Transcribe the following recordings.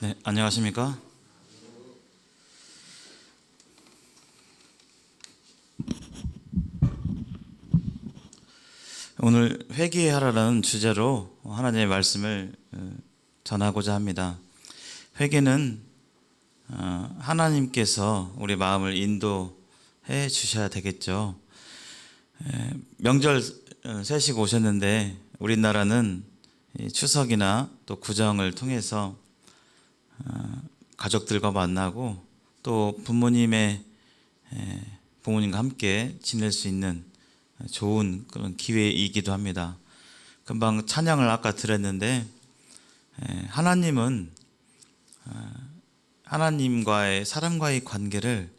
네, 안녕하십니까? 오늘 회개하라는 주제로 하나님의 말씀을 전하고자 합니다. 회개는 하나님께서 우리 마음을 인도해 주셔야 되겠죠. 명절 세시고 오셨는데 우리나라는 추석이나 또 구정을 통해서 가족들과 만나고 또 부모님과 함께 지낼 수 있는 좋은 그런 기회이기도 합니다. 금방 찬양을 아까 드렸는데 하나님은 하나님과의 사람과의 관계를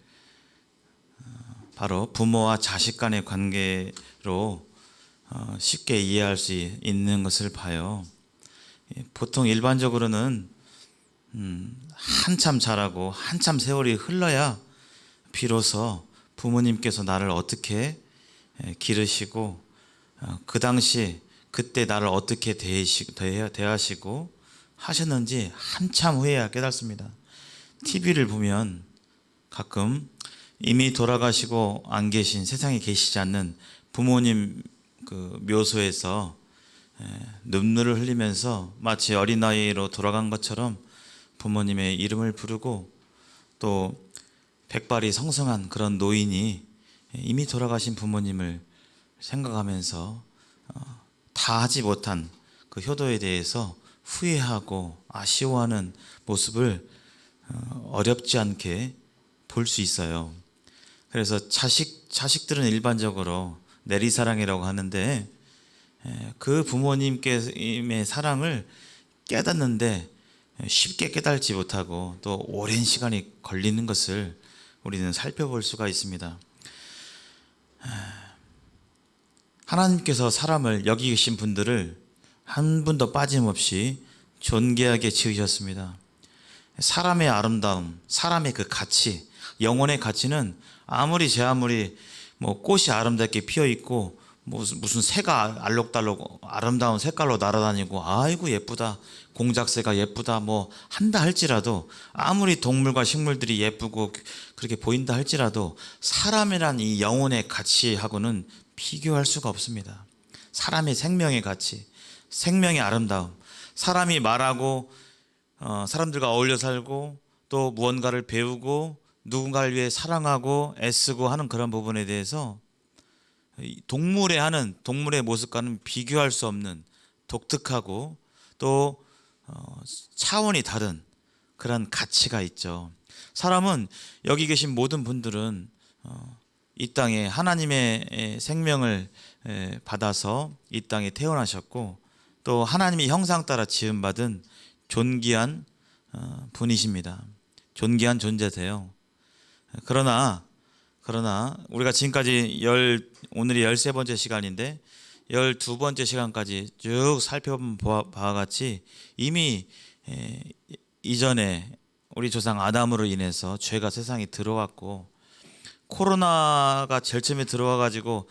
바로 부모와 자식 간의 관계로 쉽게 이해할 수 있는 것을 봐요. 보통 일반적으로는 한참 자라고 한참 세월이 흘러야 비로소 부모님께서 나를 어떻게 기르시고 그 당시 그때 나를 어떻게 대하시고 하셨는지 한참 후에야 깨닫습니다. TV를 보면 가끔 이미 돌아가시고 안 계신, 세상에 계시지 않는 부모님 그 묘소에서 눈물을 흘리면서 마치 어린아이로 돌아간 것처럼 부모님의 이름을 부르고 또 백발이 성성한 그런 노인이 이미 돌아가신 부모님을 생각하면서 다 하지 못한 그 효도에 대해서 후회하고 아쉬워하는 모습을 어렵지 않게 볼 수 있어요. 그래서 자식들은 일반적으로 내리사랑이라고 하는데 그 부모님의 사랑을 깨닫는데 쉽게 깨달지 못하고 또 오랜 시간이 걸리는 것을 우리는 살펴볼 수가 있습니다. 하나님께서 사람을 여기 계신 분들을 한 분도 빠짐없이 존귀하게 지으셨습니다. 사람의 아름다움, 사람의 그 가치, 영혼의 가치는 아무리 뭐 꽃이 아름답게 피어 있고 무슨 새가 알록달록 아름다운 색깔로 날아다니고 아이고 예쁘다, 공작새가 예쁘다 뭐 한다 할지라도, 아무리 동물과 식물들이 예쁘고 그렇게 보인다 할지라도 사람이란 이 영혼의 가치하고는 비교할 수가 없습니다. 사람의 생명의 가치, 생명의 아름다움, 사람이 말하고 사람들과 어울려 살고 또 무언가를 배우고 누군가를 위해 사랑하고 애쓰고 하는 그런 부분에 대해서 동물의 모습과는 비교할 수 없는 독특하고 또 차원이 다른 그런 가치가 있죠. 사람은, 여기 계신 모든 분들은 이 땅에 하나님의 생명을 받아서 이 땅에 태어나셨고 또 하나님의 형상 따라 지음받은 존귀한 분이십니다. 존귀한 존재세요. 그러나 우리가 지금까지 오늘이 13번째 시간인데 12번째 시간까지 쭉 살펴본 바와 같이 이미 이전에 우리 조상 아담으로 인해서 죄가 세상에 들어왔고 코로나가 제일 처음에 들어와 가지고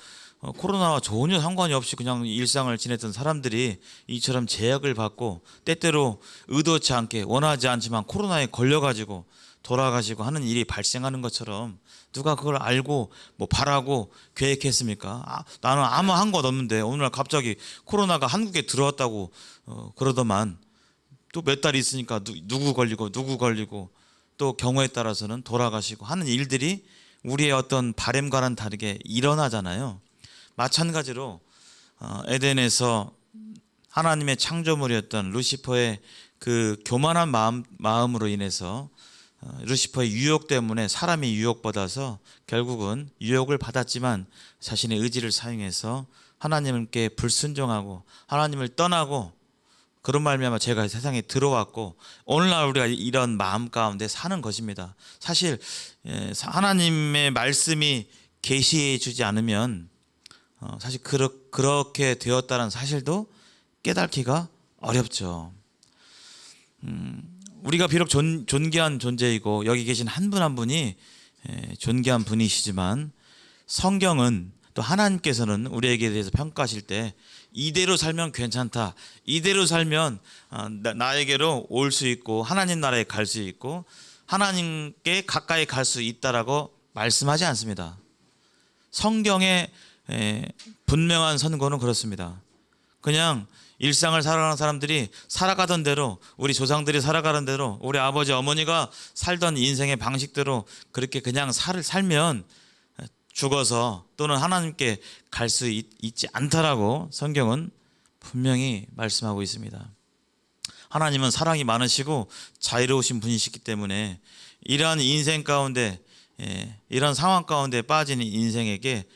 코로나와 전혀 상관이 없이 그냥 일상을 지냈던 사람들이 이처럼 제약을 받고 때때로 의도치 않게 원하지 않지만 코로나에 걸려 가지고 돌아가시고 하는 일이 발생하는 것처럼 누가 그걸 알고 뭐 바라고 계획했습니까? 나는 아무 한 것 없는데 오늘날 갑자기 코로나가 한국에 들어왔다고 그러더만 또 몇 달 있으니까 누구 걸리고 또 경우에 따라서는 돌아가시고 하는 일들이 우리의 어떤 바람과는 다르게 일어나잖아요. 마찬가지로 에덴에서 하나님의 창조물이었던 루시퍼의 그 교만한 마음으로 인해서 루시퍼의 유혹 때문에 사람이 유혹받아서 결국은 유혹을 받았지만 자신의 의지를 사용해서 하나님께 불순종하고 하나님을 떠나고 그런 말미암아 죄가 세상에 들어왔고 오늘날 우리가 이런 마음 가운데 사는 것입니다. 사실 하나님의 말씀이 계시해 주지 않으면 사실 그렇게 되었다는 사실도 깨닫기가 어렵죠. 우리가 비록 존귀한 존재이고 여기 계신 한 분 한 분이 존귀한 분이시지만 성경은 또 하나님께서는 우리에게 대해서 평가하실 때 이대로 살면 괜찮다, 이대로 살면 나에게로 올 수 있고 하나님 나라에 갈 수 있고 하나님께 가까이 갈 수 있다라고 말씀하지 않습니다. 성경의 분명한 선고는 그렇습니다. 그냥 일상을 살아가는 사람들이 살아가던 대로, 우리 조상들이 살아가던 대로, 우리 아버지 어머니가 살던 인생의 방식대로 그렇게 그냥 살면 죽어서 또는 하나님께 갈 수 있지 않다라고 성경은 분명히 말씀하고 있습니다. 하나님은 사랑이 많으시고 자유로우신 분이시기 때문에 이러한 인생 가운데, 이런 상황 가운데 빠진 인생에게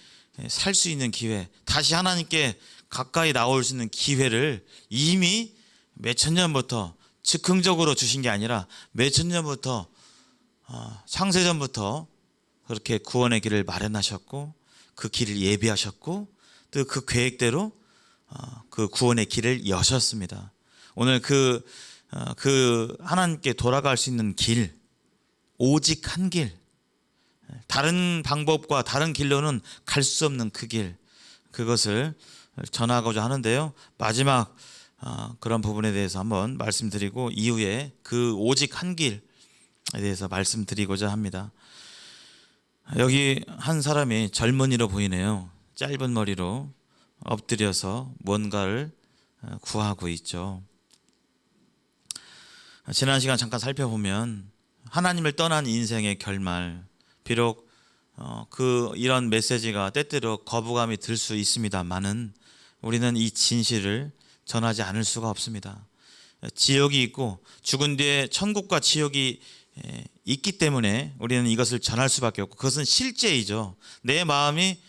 살 수 있는 기회, 다시 하나님께 가까이 나올 수 있는 기회를 이미 몇천 년부터 즉흥적으로 주신 게 아니라 몇천 년부터, 창세전부터 그렇게 구원의 길을 마련하셨고 그 길을 예비하셨고 또 그 계획대로 그 구원의 길을 여셨습니다. 오늘 그 하나님께 돌아갈 수 있는 길, 오직 한 길, 다른 방법과 다른 길로는 갈 수 없는 그 길, 그것을 전하고자 하는데요. 마지막 그런 부분에 대해서 한번 말씀드리고 이후에 그 오직 한 길에 대해서 말씀드리고자 합니다. 여기 한 사람이 젊은이로 보이네요. 짧은 머리로 엎드려서 뭔가를 구하고 있죠. 지난 시간 잠깐 살펴보면 하나님을 떠난 인생의 결말, 비록 이런 메시지가 때때로 거부감이 들 수 있습니다만은 우리는 이 진실을 전하지 않을 수가 없습니다. 지옥이 있고 죽은 뒤에 천국과 지옥이 있기 때문에 우리는 이것을 전할 수밖에 없고, 그것은 실제이죠. 내 마음이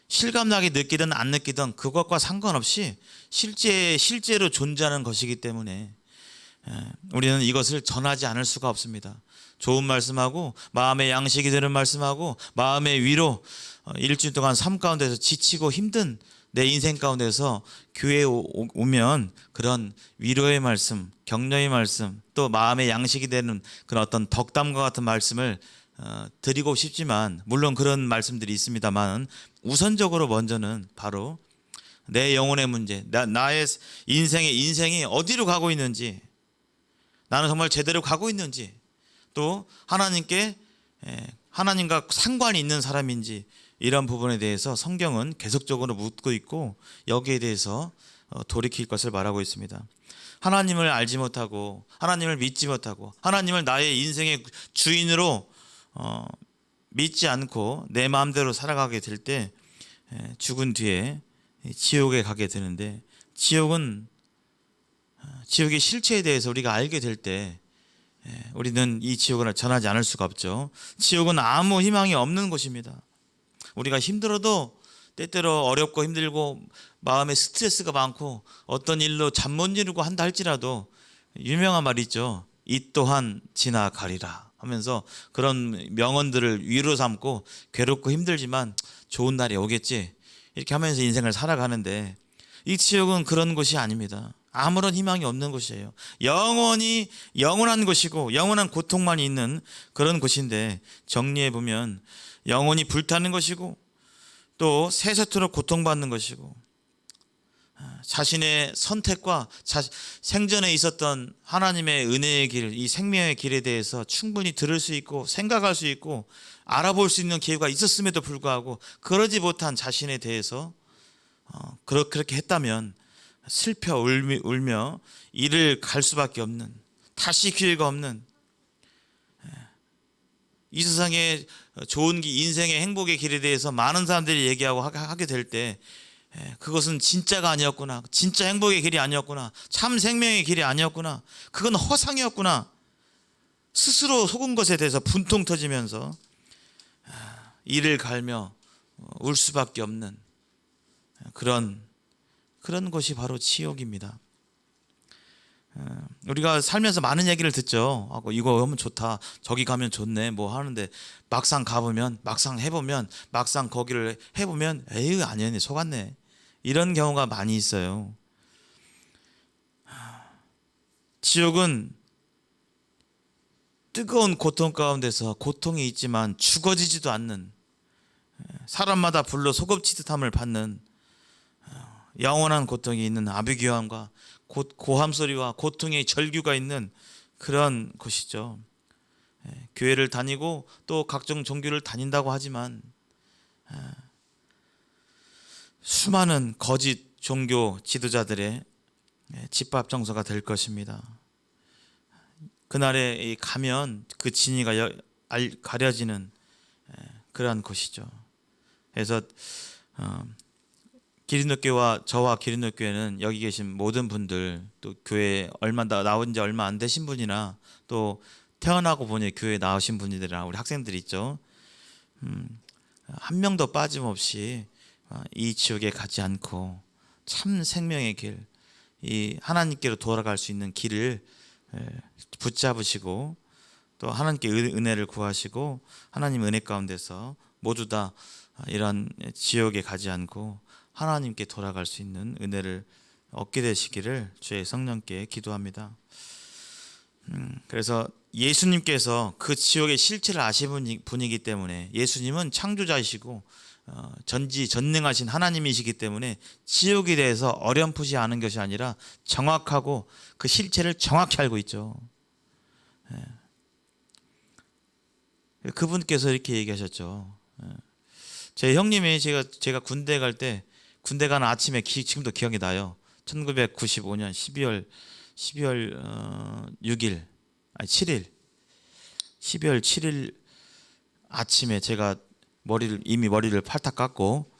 실감나게 느끼든 안 느끼든 그것과 상관없이 실제로 존재하는 것이기 때문에 우리는 이것을 전하지 않을 수가 없습니다. 좋은 말씀하고 마음의 양식이 되는 말씀하고 마음의 위로, 일주일 동안 삶 가운데서 지치고 힘든 내 인생 가운데서 교회에 오면 그런 위로의 말씀, 격려의 말씀, 또 마음의 양식이 되는 그런 어떤 덕담과 같은 말씀을 드리고 싶지만, 물론 그런 말씀들이 있습니다만 우선적으로 먼저는 바로 내 영혼의 문제, 나의 인생이 어디로 가고 있는지, 나는 정말 제대로 가고 있는지, 또 하나님과 상관이 있는 사람인지, 이런 부분에 대해서 성경은 계속적으로 묻고 있고 여기에 대해서 돌이킬 것을 말하고 있습니다. 하나님을 알지 못하고 하나님을 믿지 못하고 하나님을 나의 인생의 주인으로 믿지 않고 내 마음대로 살아가게 될 때 죽은 뒤에 지옥에 가게 되는데, 지옥의 실체에 대해서 우리가 알게 될 때 우리는 이 지옥을 전하지 않을 수가 없죠. 지옥은 아무 희망이 없는 곳입니다. 우리가 힘들어도, 때때로 어렵고 힘들고 마음에 스트레스가 많고 어떤 일로 잠 못 이루고 한다 할지라도 유명한 말이 있죠. 이 또한 지나가리라 하면서 그런 명언들을 위로 삼고 괴롭고 힘들지만 좋은 날이 오겠지 이렇게 하면서 인생을 살아가는데, 이 지옥은 그런 곳이 아닙니다. 아무런 희망이 없는 곳이에요. 영원한 곳이고 영원한 고통만 있는 그런 곳인데, 정리해 보면 영혼이 불타는 것이고 또 세세토록 고통받는 것이고, 자신의 선택과 생전에 있었던 하나님의 은혜의 길, 이 생명의 길에 대해서 충분히 들을 수 있고 생각할 수 있고 알아볼 수 있는 기회가 있었음에도 불구하고 그러지 못한 자신에 대해서 그렇게 했다면 슬퍼 울며 이를 갈 수밖에 없는, 다시 기회가 없는, 이 세상의 좋은 인생의 행복의 길에 대해서 많은 사람들이 얘기하고 하게 될 때 그것은 진짜가 아니었구나, 진짜 행복의 길이 아니었구나, 참 생명의 길이 아니었구나, 그건 허상이었구나, 스스로 속은 것에 대해서 분통 터지면서 이를 갈며 울 수밖에 없는 그런 것이 바로 지옥입니다. 우리가 살면서 많은 얘기를 듣죠. 이거 하면 좋다, 저기 가면 좋네, 뭐 하는데 막상 가보면, 막상 해보면, 막상 거기를 해보면 에이 아니었네, 속았네, 이런 경우가 많이 있어요. 지옥은 뜨거운 고통 가운데서 고통이 있지만 죽어지지도 않는 사람마다 불로 소금치듯함을 받는 영원한 고통이 있는 아비규환과 고함 소리와 고통의 절규가 있는 그런 곳이죠. 교회를 다니고 또 각종 종교를 다닌다고 하지만 수많은 거짓 종교 지도자들의 집합 장소가 될 것입니다. 그날에 가면 그 진위가 가려지는 그러한 곳이죠. 그래서 기린노교와 저와 기린노교회는 여기 계신 모든 분들, 또 교회에 나온 지 얼마 안 되신 분이나 또 태어나고 보니 교회에 나오신 분들이랑 우리 학생들이 있죠. 한 명도 빠짐없이 이 지옥에 가지 않고 참 생명의 길, 이 하나님께로 돌아갈 수 있는 길을 붙잡으시고 또 하나님께 은혜를 구하시고 하나님 은혜 가운데서 모두 다 이런 지옥에 가지 않고 하나님께 돌아갈 수 있는 은혜를 얻게 되시기를 주의 성령께 기도합니다. 그래서 예수님께서 그 지옥의 실체를 아시는 분이기 때문에, 예수님은 창조자이시고 전지전능하신 하나님이시기 때문에 지옥에 대해서 어렴풋이 아는 것이 아니라 정확하고 그 실체를 정확히 알고 있죠. 그분께서 이렇게 얘기하셨죠. 제 형님이 제가 군대 갈 때, 군대 가는 아침에 지금도 기억이 나요. 1995년 12월 6일 아니 7일 12월 7일 아침에 제가 머리를 팔딱 깎고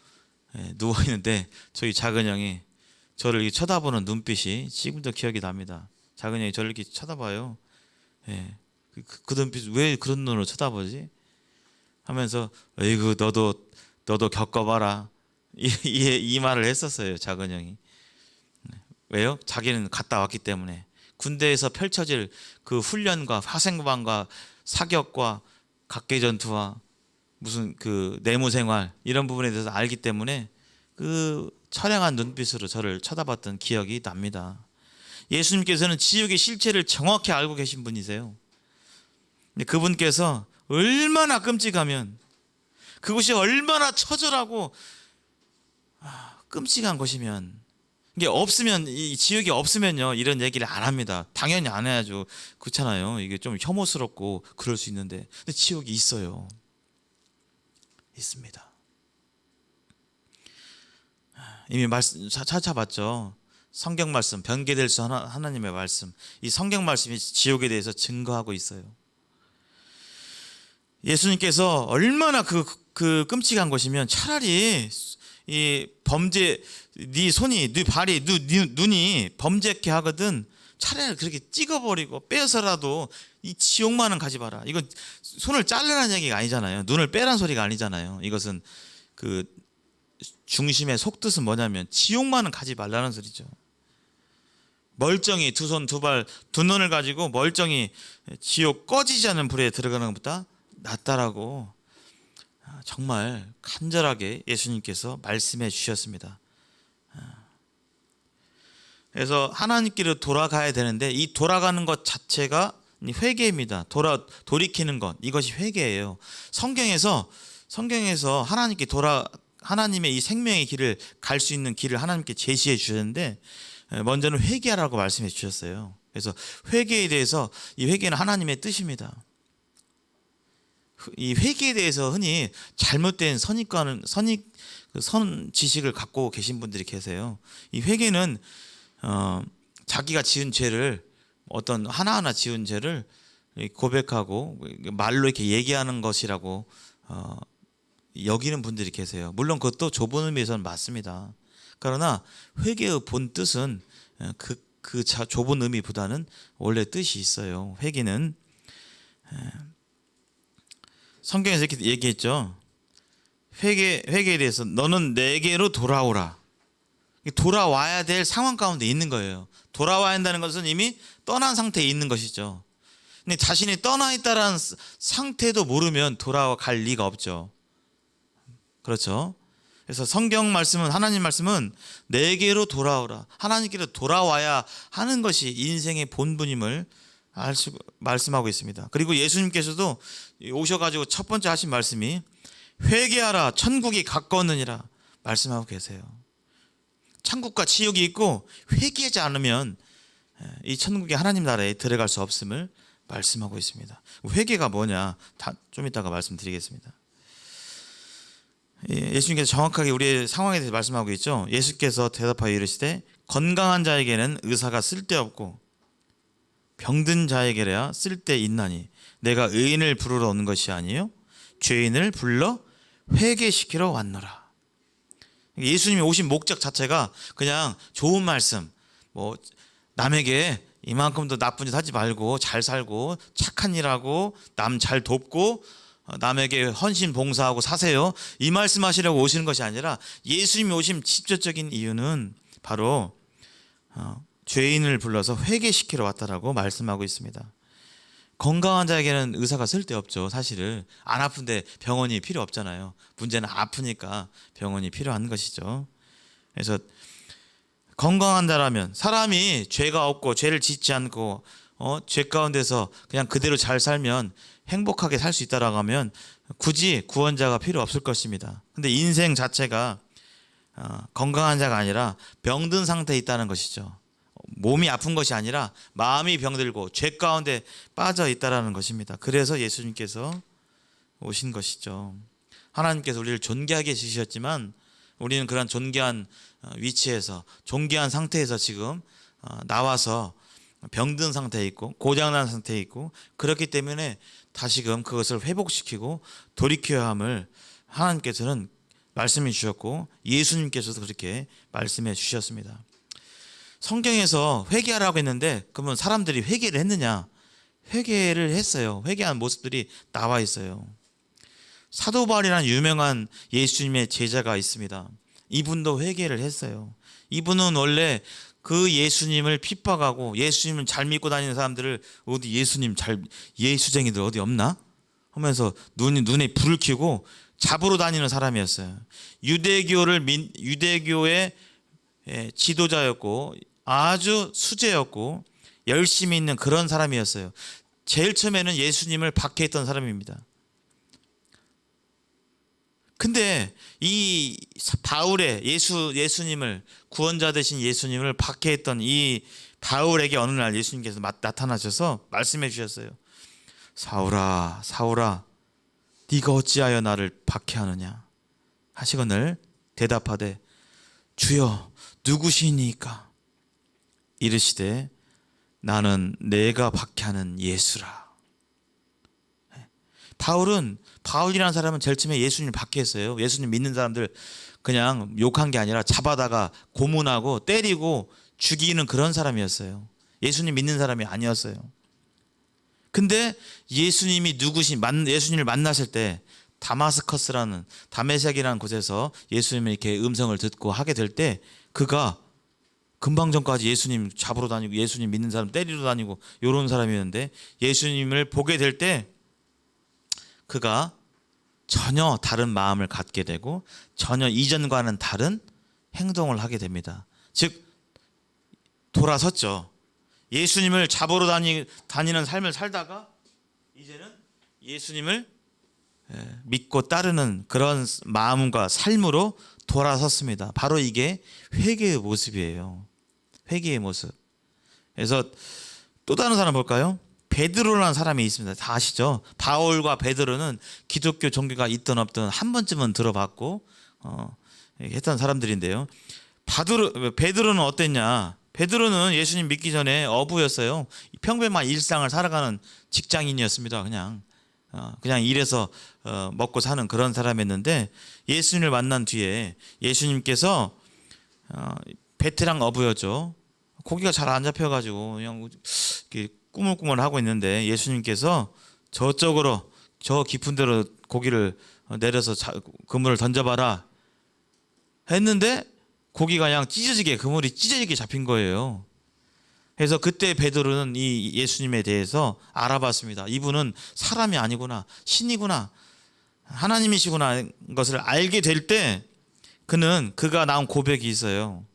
누워 있는데 저희 작은 형이 저를 이렇게 쳐다보는 눈빛이 지금도 기억이 납니다. 작은 형이 저를 이렇게 쳐다봐요. 그 눈빛, 왜 그런 눈으로 쳐다보지? 하면서 에이구 너도 겪어봐라, 이 말을 했었어요, 작은 형이. 왜요? 자기는 갔다 왔기 때문에. 군대에서 펼쳐질 그 훈련과 화생방과 사격과 각계전투와 무슨 그 내무생활 이런 부분에 대해서 알기 때문에 그 처량한 눈빛으로 저를 쳐다봤던 기억이 납니다. 예수님께서는 지옥의 실체를 정확히 알고 계신 분이세요. 근데 그분께서 얼마나 끔찍하면, 그것이 얼마나 처절하고 끔찍한 것이면, 이게 없으면, 이 지옥이 없으면요 이런 얘기를 안 합니다. 당연히 안 해야죠. 그렇잖아요. 이게 좀 혐오스럽고 그럴 수 있는데, 근데 지옥이 있어요. 있습니다. 이미 찾아봤죠. 성경 말씀, 변개될 수 하나님의 말씀, 이 성경 말씀이 지옥에 대해서 증거하고 있어요. 예수님께서 얼마나 그 끔찍한 것이면 차라리 이 범죄, 네 손이, 네 발이, 네 눈이 범죄케 하거든 차라리 그렇게 찍어버리고 빼서라도 이 지옥만은 가지 마라. 이건 손을 자르라는 얘기가 아니잖아요. 눈을 빼란 소리가 아니잖아요. 이것은 그 중심의 속뜻은 뭐냐면 지옥만은 가지 말라는 소리죠. 멀쩡히 두 손, 두 발, 두 눈을 가지고 멀쩡히 지옥 꺼지지 않는 불에 들어가는 것보다 낫다라고 정말 간절하게 예수님께서 말씀해 주셨습니다. 그래서 하나님께로 돌아가야 되는데, 이 돌아가는 것 자체가 회개입니다. 돌이키는 것, 이것이 회개예요. 성경에서 하나님의 이 생명의 길을 갈 수 있는 길을 하나님께 제시해 주셨는데, 먼저는 회개하라고 말씀해 주셨어요. 그래서 회개에 대해서, 이 회개는 하나님의 뜻입니다. 이 회개에 대해서 흔히 잘못된 선 지식을 갖고 계신 분들이 계세요. 이 회개는 자기가 지은 죄를, 어떤 하나하나 지은 죄를 고백하고 말로 이렇게 얘기하는 것이라고 여기는 분들이 계세요. 물론 그것도 좁은 의미에서는 맞습니다. 그러나 회개의 본 뜻은 그 좁은 의미보다는 원래 뜻이 있어요. 회개는 성경에서 이렇게 얘기했죠. 회개에 대해서 너는 내게로 돌아오라. 돌아와야 될 상황 가운데 있는 거예요. 돌아와야 한다는 것은 이미 떠난 상태에 있는 것이죠. 근데 자신이 떠나 있다라는 상태도 모르면 돌아갈 리가 없죠. 그렇죠? 그래서 성경 말씀은, 하나님 말씀은 내게로 돌아오라, 하나님께로 돌아와야 하는 것이 인생의 본분임을 말씀하고 있습니다. 그리고 예수님께서도 오셔가지고 첫 번째 하신 말씀이 회개하라 천국이 가까웠느니라 말씀하고 계세요. 천국과 지옥이 있고 회개하지 않으면 이 천국의 하나님 나라에 들어갈 수 없음을 말씀하고 있습니다. 회개가 뭐냐 좀 이따가 말씀드리겠습니다. 예수님께서 정확하게 우리의 상황에 대해서 말씀하고 있죠. 예수께서 대답하여 이르시되 건강한 자에게는 의사가 쓸데없고 병든 자에게야 쓸데있나니 내가 의인을 부르러 온 것이 아니요 죄인을 불러 회개시키러 왔노라. 예수님이 오신 목적 자체가 그냥 좋은 말씀, 뭐 남에게 이만큼도 나쁜 짓 하지 말고 잘 살고 착한 일하고 남 잘 돕고 남에게 헌신 봉사하고 사세요, 이 말씀하시려고 오시는 것이 아니라 예수님이 오신 직접적인 이유는 바로 죄인을 불러서 회개시키러 왔다라고 말씀하고 있습니다. 건강한 자에게는 의사가 쓸데없죠. 사실은 안 아픈데 병원이 필요 없잖아요. 문제는 아프니까 병원이 필요한 것이죠. 그래서 건강한 자라면, 사람이 죄가 없고 죄를 짓지 않고 죄 가운데서 그냥 그대로 잘 살면 행복하게 살 수 있다라고 하면 굳이 구원자가 필요 없을 것입니다. 근데 인생 자체가 건강한 자가 아니라 병든 상태에 있다는 것이죠. 몸이 아픈 것이 아니라 마음이 병들고 죄 가운데 빠져 있다라는 것입니다. 그래서 예수님께서 오신 것이죠. 하나님께서 우리를 존귀하게 지으셨지만 우리는 그런 존귀한 위치에서, 존귀한 상태에서 지금 나와서 병든 상태에 있고 고장난 상태에 있고, 그렇기 때문에 다시금 그것을 회복시키고 돌이켜야 함을 하나님께서는 말씀해 주셨고 예수님께서도 그렇게 말씀해 주셨습니다. 성경에서 회개하라고 했는데 그러면 사람들이 회개를 했느냐? 회개를 했어요. 회개한 모습들이 나와 있어요. 사도 바울이라는 유명한 예수님의 제자가 있습니다. 이분도 회개를 했어요. 이분은 원래 그 예수님을 핍박하고 예수님을 잘 믿고 다니는 사람들을 어디 예수쟁이들 어디 없나? 하면서 눈에 불을 켜고 잡으러 다니는 사람이었어요. 유대교의 지도자였고 아주 수재였고 열심히 있는 그런 사람이었어요. 제일 처음에는 예수님을 박해했던 사람입니다. 근데 이 바울의 예수님을, 구원자 되신 예수님을 박해했던 이 바울에게 어느 날 예수님께서 나타나셔서 말씀해 주셨어요. 사울아, 사울아, 네가 어찌하여 나를 박해하느냐 하시거늘 대답하되 주여 누구시니까? 이르시되 나는 내가 박해하는 예수라. 바울이라는 사람은 제일 처음에 예수님을 박해했어요. 예수님 믿는 사람들 그냥 욕한 게 아니라 잡아다가 고문하고 때리고 죽이는 그런 사람이었어요. 예수님 믿는 사람이 아니었어요. 근데 예수님을 만났을 때 다메섹이라는 곳에서 예수님의 이렇게 음성을 듣고 하게 될 때 그가 금방 전까지 예수님 잡으러 다니고 예수님 믿는 사람 때리러 다니고 이런 사람이었는데 예수님을 보게 될 때 그가 전혀 다른 마음을 갖게 되고 전혀 이전과는 다른 행동을 하게 됩니다. 즉 돌아섰죠. 예수님을 잡으러 다니는 삶을 살다가 이제는 예수님을 믿고 따르는 그런 마음과 삶으로 돌아섰습니다. 바로 이게 회개의 모습이에요. 회개의 모습. 그래서 또 다른 사람 볼까요? 베드로라는 사람이 있습니다. 다 아시죠? 바울과 베드로는 기독교 종교가 있든 없든 한 번쯤은 들어봤고 했던 사람들인데요. 베드로는 어땠냐? 베드로는 예수님 믿기 전에 어부였어요. 평범한 일상을 살아가는 직장인이었습니다. 그냥 일해서 먹고 사는 그런 사람이었는데 예수님을 만난 뒤에 예수님께서 베테랑 어부였죠. 고기가 잘 안 잡혀가지고 그냥 꾸물꾸물 하고 있는데 예수님께서 저쪽으로 저 깊은 데로 고기를 내려서 그물을 던져봐라 했는데 고기가 그냥 그물이 찢어지게 잡힌 거예요. 그래서 그때 베드로는 이 예수님에 대해서 알아봤습니다. 이분은 사람이 아니구나, 신이구나, 하나님이시구나 것을 알게 될 때 그가 나온 고백이 있어요.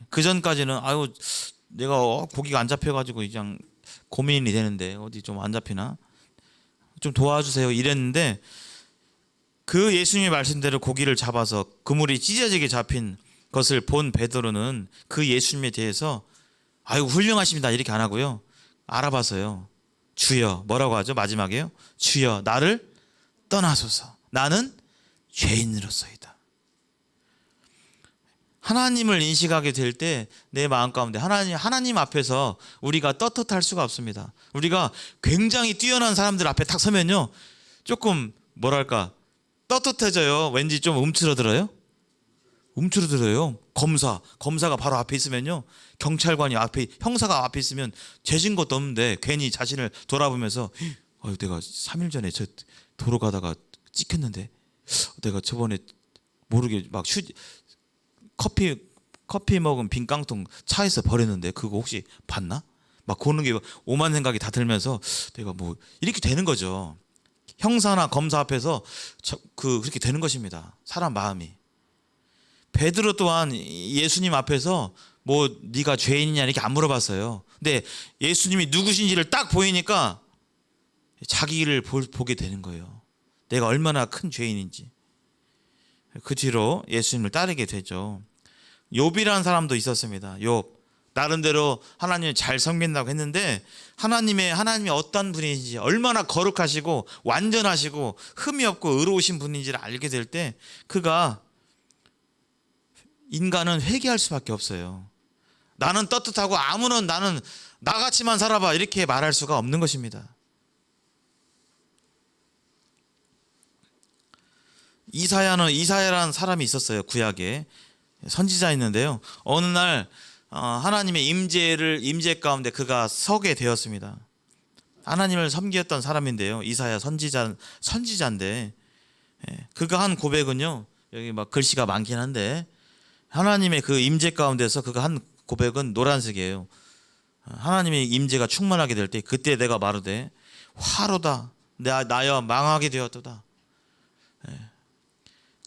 그 전까지는 내가 고기가 안 잡혀가지고 그냥 고민이 되는데 어디 좀 안 잡히나 좀 도와주세요 이랬는데 그 예수님의 말씀대로 고기를 잡아서 그물이 찢어지게 잡힌 것을 본 베드로는 그 예수님에 대해서 아이고 훌륭하십니다 이렇게 안 하고요. 알아봐서요. 주여, 뭐라고 하죠? 마지막에요. 주여, 나를 떠나소서. 나는 죄인으로서이다. 하나님을 인식하게 될 때 내 마음 가운데 하나님 앞에서 우리가 떳떳할 수가 없습니다. 우리가 굉장히 뛰어난 사람들 앞에 탁 서면요, 조금 뭐랄까 떳떳해져요. 왠지 좀 움츠러들어요. 검사가 바로 앞에 있으면요, 경찰관이 앞에, 형사가 앞에 있으면 죄진 것도 없는데 괜히 자신을 돌아보면서 내가 3일 전에 저 도로 가다가 찍혔는데 내가 저번에 모르게 막 커피 먹은 빈 깡통 차에서 버렸는데 그거 혹시 봤나? 막 그런 게 오만 생각이 다 들면서 내가 뭐 이렇게 되는 거죠. 형사나 검사 앞에서 그렇게 되는 것입니다. 사람 마음이. 베드로 또한 예수님 앞에서 뭐 네가 죄인이냐 이렇게 안 물어봤어요. 근데 예수님이 누구신지를 딱 보이니까 자기를 보게 되는 거예요. 내가 얼마나 큰 죄인인지. 그 뒤로 예수님을 따르게 되죠. 욥이라는 사람도 있었습니다. 욥, 나름대로 하나님을 잘 섬긴다고 했는데 하나님이 어떤 분인지, 얼마나 거룩하시고 완전하시고 흠이 없고 의로우신 분인지를 알게 될 때 그가, 인간은 회개할 수밖에 없어요. 나는 떳떳하고 아무런, 나는 나같이만 살아봐 이렇게 말할 수가 없는 것입니다. 이사야라는 사람이 있었어요. 구약에 선지자였는데요. 어느 날 하나님의 임재 가운데 그가 서게 되었습니다. 하나님을 섬기었던 사람인데요. 이사야 선지자인데 그가 한 고백은요, 여기 막 글씨가 많긴 한데 하나님의 그 임재 가운데서 그가 한 고백은 노란색이에요. 하나님의 임재가 충만하게 될 때 그때 내가 마르되 화로다 나여 망하게 되었도다.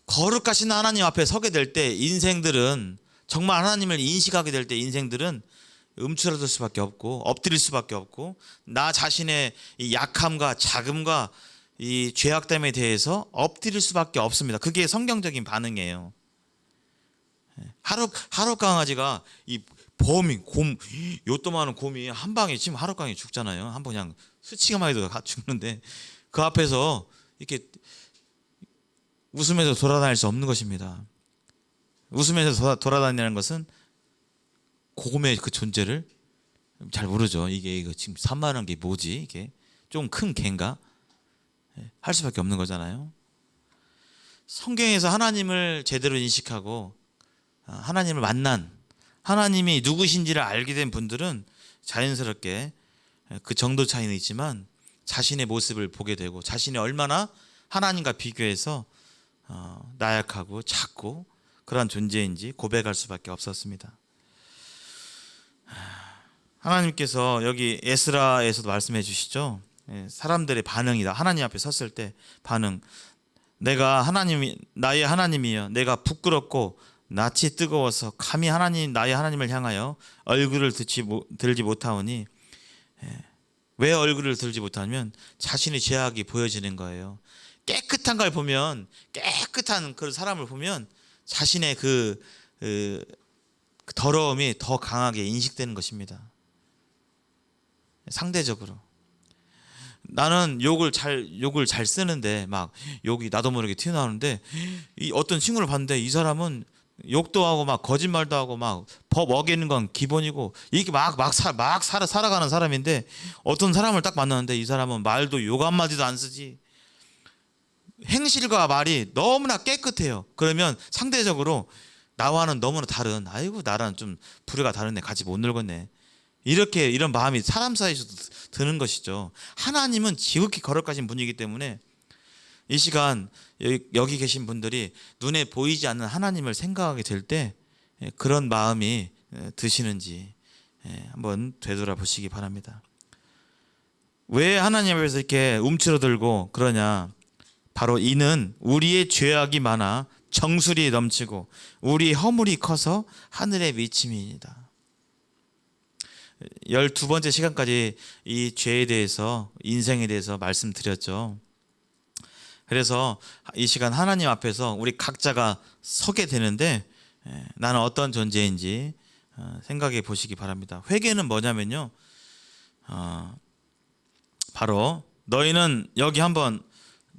거룩하신 하나님 앞에 서게 될 때 인생들은, 정말 하나님을 인식하게 될 때 인생들은 움츠러들 수밖에 없고 엎드릴 수밖에 없고 나 자신의 이 약함과 자금과 이 죄악됨에 대해서 엎드릴 수밖에 없습니다. 그게 성경적인 반응이에요. 하룻강아지가 이 요또마한 곰이 한 방에 지금 하룻강에 죽잖아요. 한 번 그냥 스치기만 해도 죽는데 그 앞에서 이렇게 웃으면서 돌아다닐 수 없는 것입니다. 웃으면서 돌아다니는 것은 곰의 그 존재를 잘 모르죠. 이거 지금 산만한 게 뭐지? 이게 좀 큰 개인가? 할 수밖에 없는 거잖아요. 성경에서 하나님을 제대로 인식하고 하나님을 만난, 하나님이 누구신지를 알게 된 분들은 자연스럽게 그 정도 차이는 있지만 자신의 모습을 보게 되고 자신이 얼마나 하나님과 비교해서 나약하고 작고 그러한 존재인지 고백할 수밖에 없었습니다. 하나님께서 여기 에스라에서도 말씀해 주시죠. 사람들의 반응이다. 하나님 앞에 섰을 때 반응. 내가 나의 하나님이여, 내가 부끄럽고 낯이 뜨거워서 감히 나의 하나님을 향하여 얼굴을 들지 못하오니, 왜 얼굴을 들지 못하면 자신의 죄악이 보여지는 거예요. 깨끗한 걸 보면, 깨끗한 그 사람을 보면 자신의 그 더러움이 더 강하게 인식되는 것입니다. 상대적으로 나는 욕을 잘 쓰는데 막 욕이 나도 모르게 튀어나오는데 이 어떤 친구를 봤는데 이 사람은 욕도 하고 막 거짓말도 하고 막 법 어기는 건 기본이고 이렇게 막 살아가는 사람인데 어떤 사람을 딱 만났는데 이 사람은 말도 욕 한마디도 안 쓰지. 행실과 말이 너무나 깨끗해요. 그러면 상대적으로 나와는 너무나 다른, 아이고 나랑 좀 부류가 다르네, 같이 못 놀겠네, 이런 마음이 사람 사이에서도 드는 것이죠. 하나님은 지극히 거룩하신 분이기 때문에 이 시간 여기 계신 분들이 눈에 보이지 않는 하나님을 생각하게 될 때 그런 마음이 드시는지 한번 되돌아보시기 바랍니다. 왜 하나님 앞에서 이렇게 움츠러들고 그러냐? 바로 이는 우리의 죄악이 많아 정수리 넘치고 우리 허물이 커서 하늘에 미침이니이다. 12번째 시간까지 이 죄에 대해서, 인생에 대해서 말씀드렸죠. 그래서 이 시간 하나님 앞에서 우리 각자가 서게 되는데 나는 어떤 존재인지 생각해 보시기 바랍니다. 회개는 뭐냐면요, 바로 너희는 여기 한번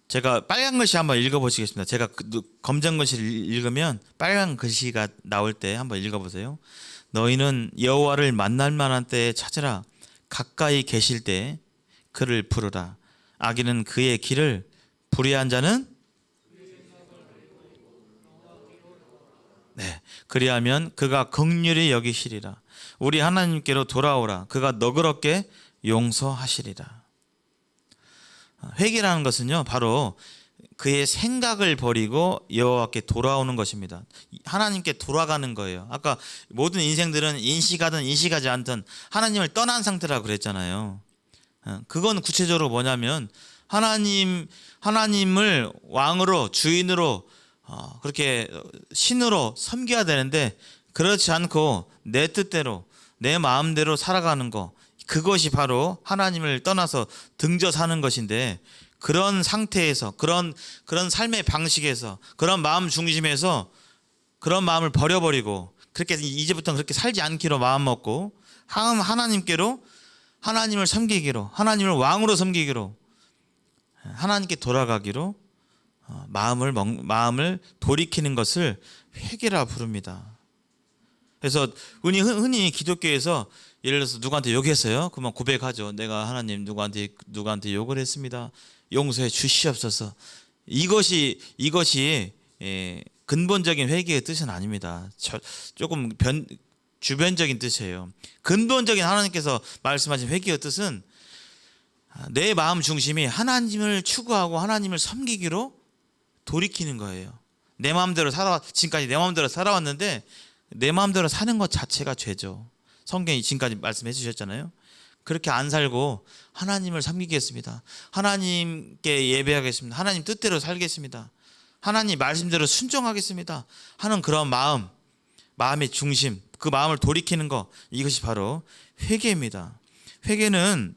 제가 빨간 글씨 한번 읽어보시겠습니다. 제가 검정 글씨를 읽으면 빨간 글씨가 나올 때 한번 읽어보세요. 너희는 여호와를 만날 만한 때에 찾으라. 가까이 계실 때 그를 부르라. 악인은 그의 길을, 불의한 자는 그리하면 그가 긍휼히 여기시리라. 우리 하나님께로 돌아오라. 그가 너그럽게 용서하시리라. 회개라는 것은요, 바로 그의 생각을 버리고 여호와께 돌아오는 것입니다. 하나님께 돌아가는 거예요. 아까 모든 인생들은 인식하든 인식하지 않든 하나님을 떠난 상태라고 그랬잖아요. 그건 구체적으로 뭐냐면 하나님을 왕으로, 주인으로, 그렇게 신으로 섬겨야 되는데 그렇지 않고 내 뜻대로, 내 마음대로 살아가는 거, 그것이 바로 하나님을 떠나서 등져 사는 것인데, 그런 상태에서, 그런 삶의 방식에서, 그런 마음 중심에서 그런 마음을 버려버리고 그렇게 이제부터는 그렇게 살지 않기로 마음 먹고 하나님께로, 하나님을 섬기기로, 하나님을 왕으로 섬기기로, 하나님께 돌아가기로 마음을 돌이키는 것을 회개라 부릅니다. 그래서 흔히 기독교에서 예를 들어서 누구한테 욕했어요? 그러면 고백하죠. 내가 하나님 누구한테 욕을 했습니다. 용서해 주시옵소서. 이것이 근본적인 회개의 뜻은 아닙니다. 조금 주변적인 뜻이에요. 근본적인 하나님께서 말씀하신 회개의 뜻은 내 마음 중심이 하나님을 추구하고 하나님을 섬기기로 돌이키는 거예요. 지금까지 내 마음대로 살아왔는데 내 마음대로 사는 것 자체가 죄죠. 성경이 지금까지 말씀해 주셨잖아요. 그렇게 안 살고 하나님을 섬기겠습니다. 하나님께 예배하겠습니다. 하나님 뜻대로 살겠습니다. 하나님 말씀대로 순종하겠습니다 하는 그런 마음의 중심, 그 마음을 돌이키는 것, 이것이 바로 회개입니다. 회개는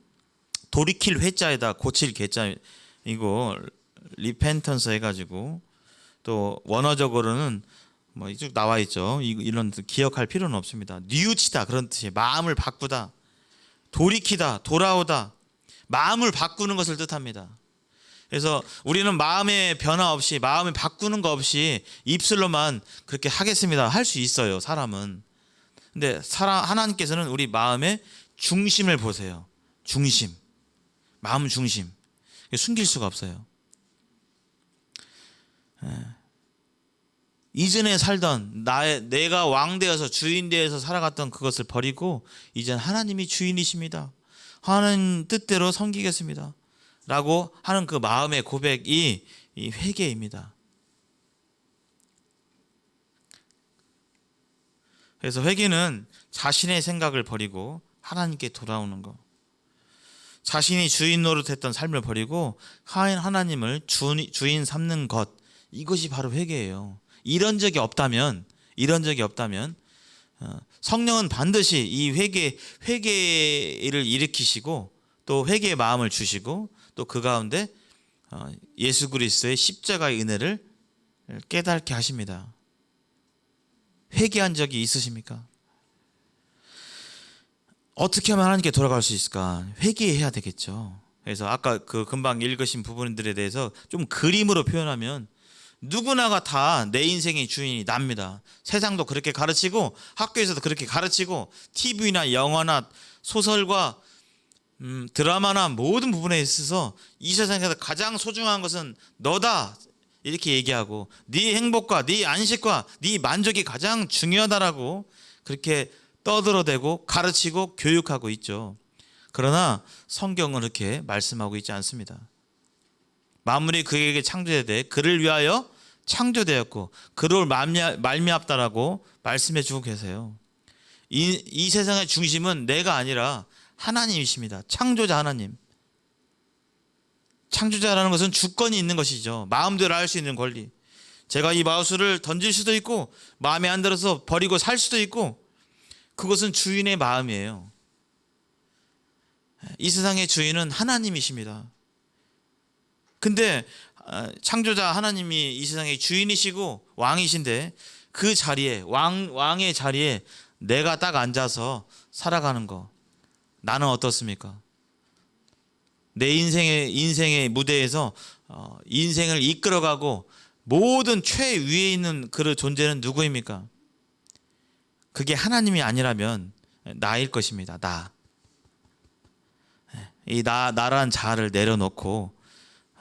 돌이킬 회자에다 고칠 개자이고, 리펜턴스 해가지고, 또 원어적으로는 쭉 나와 있죠. 이런 기억할 필요는 없습니다. 뉘우치다, 그런 뜻이에요. 마음을 바꾸다, 돌이키다, 돌아오다, 마음을 바꾸는 것을 뜻합니다. 그래서 우리는 마음의 변화 없이, 마음을 바꾸는 거 없이 입술로만 그렇게 하겠습니다 할 수 있어요, 사람은. 근데 하나님께서는 우리 마음의 중심을 보세요. 중심, 마음 중심. 숨길 수가 없어요. 이전에 살던 내가 왕되어서 주인되어서 살아갔던 그것을 버리고 이젠 하나님이 주인이십니다, 하나님 뜻대로 섬기겠습니다 라고 하는 그 마음의 고백이 이 회개입니다. 그래서 회개는 자신의 생각을 버리고 하나님께 돌아오는 것, 자신이 주인 노릇했던 삶을 버리고 하나님을 주인 삼는 것, 이것이 바로 회개예요. 이런 적이 없다면 성령은 반드시 이 회개를 일으키시고 또 회개의 마음을 주시고 또 그 가운데 예수 그리스도의 십자가의 은혜를 깨닫게 하십니다. 회개한 적이 있으십니까? 어떻게 하면 하나님께 돌아갈 수 있을까? 회개해야 되겠죠. 그래서 아까 그 금방 읽으신 부분들에 대해서 좀 그림으로 표현하면 누구나가 다 내 인생의 주인이 납니다. 세상도 그렇게 가르치고 학교에서도 그렇게 가르치고 TV나 영화나 소설과 드라마나 모든 부분에 있어서 이 세상에서 가장 소중한 것은 너다 이렇게 얘기하고, 네 행복과 네 안식과 네 만족이 가장 중요하다라고 그렇게 떠들어대고 가르치고 교육하고 있죠. 그러나 성경은 그렇게 말씀하고 있지 않습니다. 만물이 그에게 창조되되 그를 위하여 창조되었고 그로 말미암다라고 말씀해 주고 계세요. 이 세상의 중심은 내가 아니라 하나님이십니다. 창조자 하나님. 창조자라는 것은 주권이 있는 것이죠. 마음대로 할 수 있는 권리. 제가 이 마우스를 던질 수도 있고 마음에 안 들어서 버리고 살 수도 있고, 그것은 주인의 마음이에요. 이 세상의 주인은 하나님이십니다. 근데 창조자 하나님이 이 세상의 주인이시고 왕이신데 그 자리에 왕의 자리에 내가 딱 앉아서 살아가는 거, 나는 어떻습니까? 내 인생의 무대에서 인생을 이끌어가고 모든 최위에 있는 그 존재는 누구입니까? 그게 하나님이 아니라면 나일 것입니다. 나란 자아를 내려놓고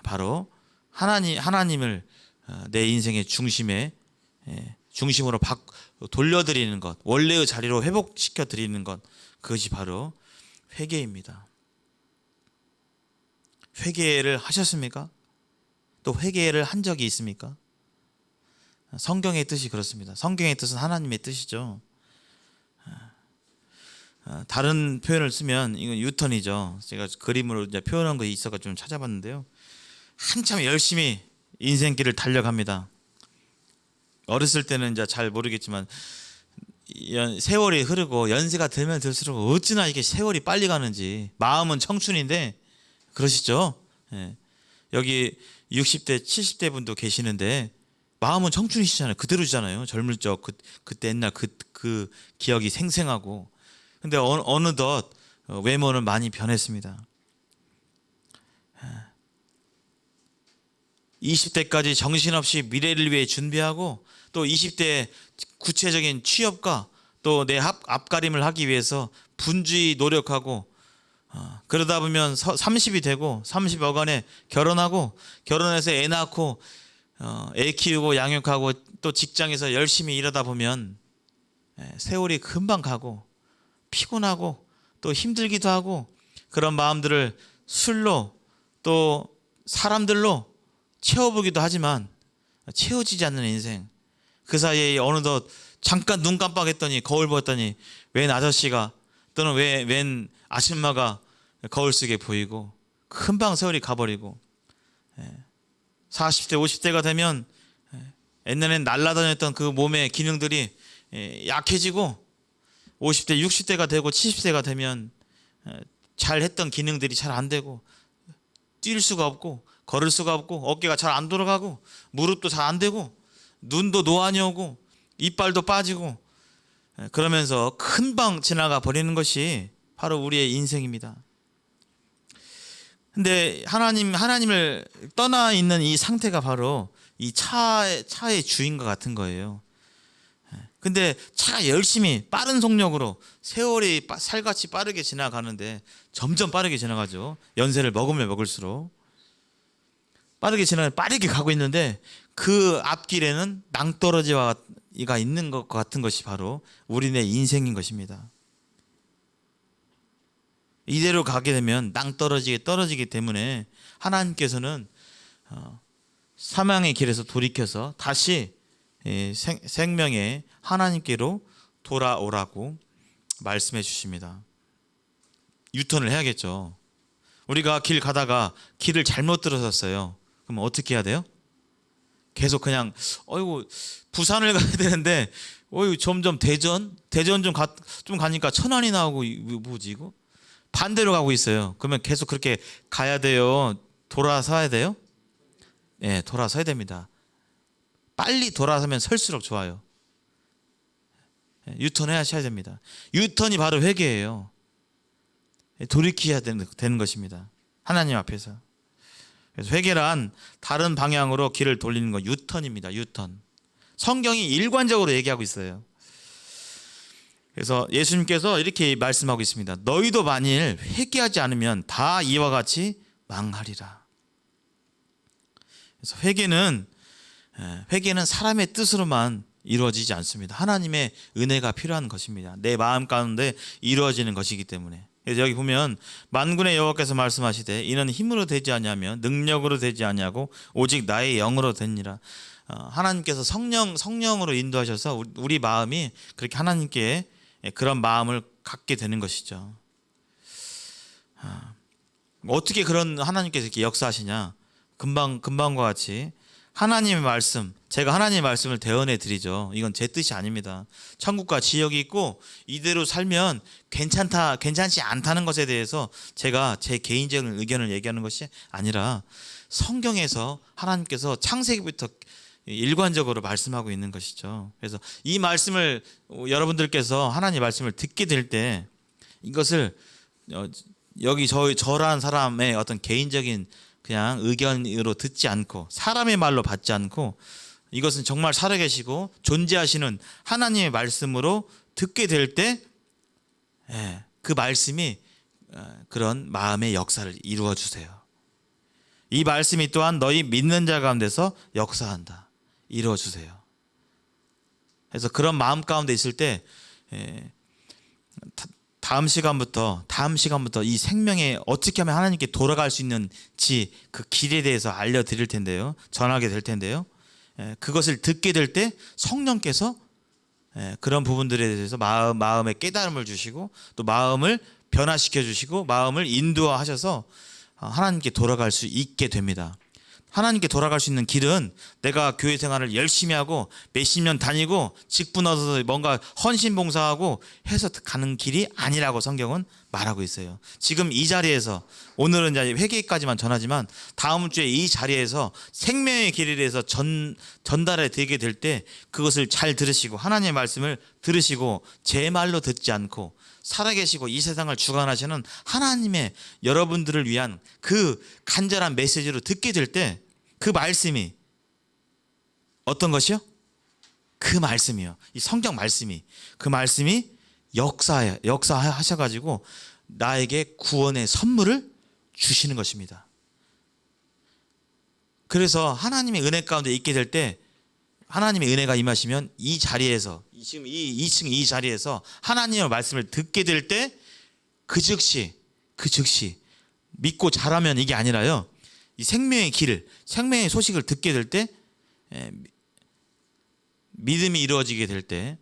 바로 하나님을 내 인생의 중심으로 돌려드리는 것, 원래의 자리로 회복시켜 드리는 것, 그것이 바로 회개입니다. 회개를 하셨습니까? 또 회개를 한 적이 있습니까? 성경의 뜻이 그렇습니다. 성경의 뜻은 하나님의 뜻이죠. 다른 표현을 쓰면 이건 유턴이죠. 제가 그림으로 이제 표현한 거 있어서 좀 찾아봤는데요. 한참 열심히 인생길을 달려갑니다. 어렸을 때는 이제 잘 모르겠지만 세월이 흐르고 연세가 들면 들수록 어찌나 이게 세월이 빨리 가는지, 마음은 청춘인데 그러시죠? 예. 여기 60대 70대 분도 계시는데 마음은 청춘이시잖아요. 그대로잖아요. 젊을 적 그때 옛날 그 기억이 생생하고. 근데 어느덧 외모는 많이 변했습니다. 20대까지 정신없이 미래를 위해 준비하고 또 20대 구체적인 취업과 또 내 앞가림을 하기 위해서 분주히 노력하고, 그러다 보면 30이 되고 30 어간에 결혼하고, 결혼해서 애 낳고 애 키우고 양육하고 또 직장에서 열심히 일하다 보면 세월이 금방 가고 피곤하고 또 힘들기도 하고, 그런 마음들을 술로 또 사람들로 채워보기도 하지만 채워지지 않는 인생. 그 사이에 어느덧 잠깐 눈 깜빡했더니, 거울 보았더니 웬 아저씨가 또는 웬 아줌마가 거울 속에 보이고 금방 세월이 가버리고, 40대 50대가 되면 옛날엔 날아다녔던 그 몸의 기능들이 약해지고, 50대 60대가 되고 70대가 되면 잘했던 기능들이 잘 안 되고, 뛸 수가 없고 걸을 수가 없고 어깨가 잘 안 돌아가고 무릎도 잘 안 되고 눈도 노안이 오고 이빨도 빠지고, 그러면서 금방 지나가 버리는 것이 바로 우리의 인생입니다. 근데 하나님을 떠나 있는 이 상태가 바로 이 차의 주인과 같은 거예요. 근데 차가 열심히 빠른 속력으로 세월이 살같이 빠르게 지나가는데, 점점 빠르게 지나가죠. 연세를 먹으면 먹을수록 빠르게 가고 있는데, 그 앞길에는 낭떠러지가 있는 것 같은 것이 바로 우리네 인생인 것입니다. 이대로 가게 되면 떨어지기 때문에 하나님께서는 사망의 길에서 돌이켜서 다시 생명의 하나님께로 돌아오라고 말씀해 주십니다. 유턴을 해야겠죠. 우리가 길 가다가 길을 잘못 들어섰어요. 그럼 어떻게 해야 돼요? 계속 그냥 부산을 가야 되는데 점점 대전 좀 가니까 천안이 나오고, 뭐지 이거? 반대로 가고 있어요. 그러면 계속 그렇게 가야 돼요? 돌아서야 돼요? 네, 돌아서야 됩니다. 빨리 돌아서면 설수록 좋아요. 유턴해야 됩니다. 유턴이 바로 회개예요. 돌이켜야 되는 것입니다. 하나님 앞에서. 그래서 회개란 다른 방향으로 길을 돌리는 거, 유턴입니다. 유턴. 성경이 일관적으로 얘기하고 있어요. 그래서 예수님께서 이렇게 말씀하고 있습니다. 너희도 만일 회개하지 않으면 다 이와 같이 망하리라. 그래서 회개는 사람의 뜻으로만 이루어지지 않습니다. 하나님의 은혜가 필요한 것입니다. 내 마음 가운데 이루어지는 것이기 때문에. 그래서 여기 보면 만군의 여호와께서 말씀하시되 이는 힘으로 되지 아니하며 능력으로 되지 아니하고 오직 나의 영으로 되니라. 하나님께서 성령으로 인도하셔서 우리 마음이 그렇게 하나님께 그런 마음을 갖게 되는 것이죠. 어떻게 그런 하나님께서 이렇게 역사하시냐? 금방과 같이 하나님의 말씀, 제가 하나님의 말씀을 대언해 드리죠. 이건 제 뜻이 아닙니다. 천국과 지옥이 있고 이대로 살면 괜찮지 않다는 것에 대해서 제가 제 개인적인 의견을 얘기하는 것이 아니라 성경에서 하나님께서 창세기부터 일관적으로 말씀하고 있는 것이죠. 그래서 이 말씀을 여러분들께서 하나님의 말씀을 듣게 될 때 이것을 여기 저라는 사람의 어떤 개인적인 그냥 의견으로 듣지 않고 사람의 말로 받지 않고 이것은 정말 살아계시고 존재하시는 하나님의 말씀으로 듣게 될 때 그 말씀이 그런 마음의 역사를 이루어 주세요. 이 말씀이 또한 너희 믿는 자 가운데서 역사한다. 이루어 주세요. 그래서 그런 마음 가운데 있을 때 다음 시간부터 이 생명에 어떻게 하면 하나님께 돌아갈 수 있는지 그 길에 대해서 알려드릴 텐데요. 전하게 될 텐데요. 그것을 듣게 될 때 성령께서 그런 부분들에 대해서 마음의 깨달음을 주시고 또 마음을 변화시켜 주시고 마음을 인도하셔서 하나님께 돌아갈 수 있게 됩니다. 하나님께 돌아갈 수 있는 길은 내가 교회 생활을 열심히 하고 몇십 년 다니고 직분 얻어서 뭔가 헌신봉사하고 해서 가는 길이 아니라고 성경은 말하고 있어요. 지금 이 자리에서 오늘은 이제 회개까지만 전하지만 다음 주에 이 자리에서 생명의 길에 대해서 전달해 드리게 될 때 그것을 잘 들으시고 하나님의 말씀을 들으시고 제 말로 듣지 않고 살아계시고 이 세상을 주관하시는 하나님의 여러분들을 위한 그 간절한 메시지로 듣게 될 때 그 말씀이 어떤 것이요? 그 말씀이요. 이 성경 말씀이 그 말씀이 역사하셔가지고 나에게 구원의 선물을 주시는 것입니다. 그래서 하나님의 은혜 가운데 있게 될 때 하나님의 은혜가 임하시면 이 자리에서 지금 이 2층 이 자리에서 하나님의 말씀을 듣게 될 때 그 즉시 믿고 자라면 이게 아니라요. 이 생명의 길을 생명의 소식을 듣게 될 때 믿음이 이루어지게 될 때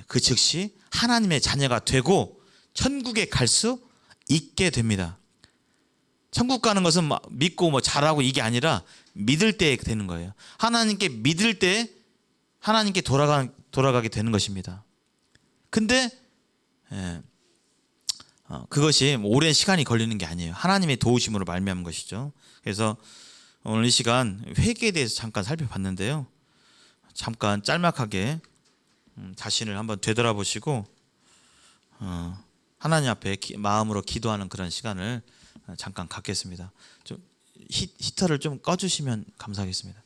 그 즉시 하나님의 자녀가 되고 천국에 갈 수 있게 됩니다. 천국 가는 것은 믿고 잘하고 이게 아니라 믿을 때 되는 거예요. 하나님께 믿을 때 하나님께 돌아가게 되는 것입니다. 근데 그것이 오랜 시간이 걸리는 게 아니에요. 하나님의 도우심으로 말미암은 것이죠. 그래서 오늘 이 시간 회개에 대해서 잠깐 살펴봤는데요. 잠깐 짤막하게 자신을 한번 되돌아보시고 하나님 앞에 마음으로 기도하는 그런 시간을 잠깐 갖겠습니다. 좀 히터를 좀 꺼주시면 감사하겠습니다.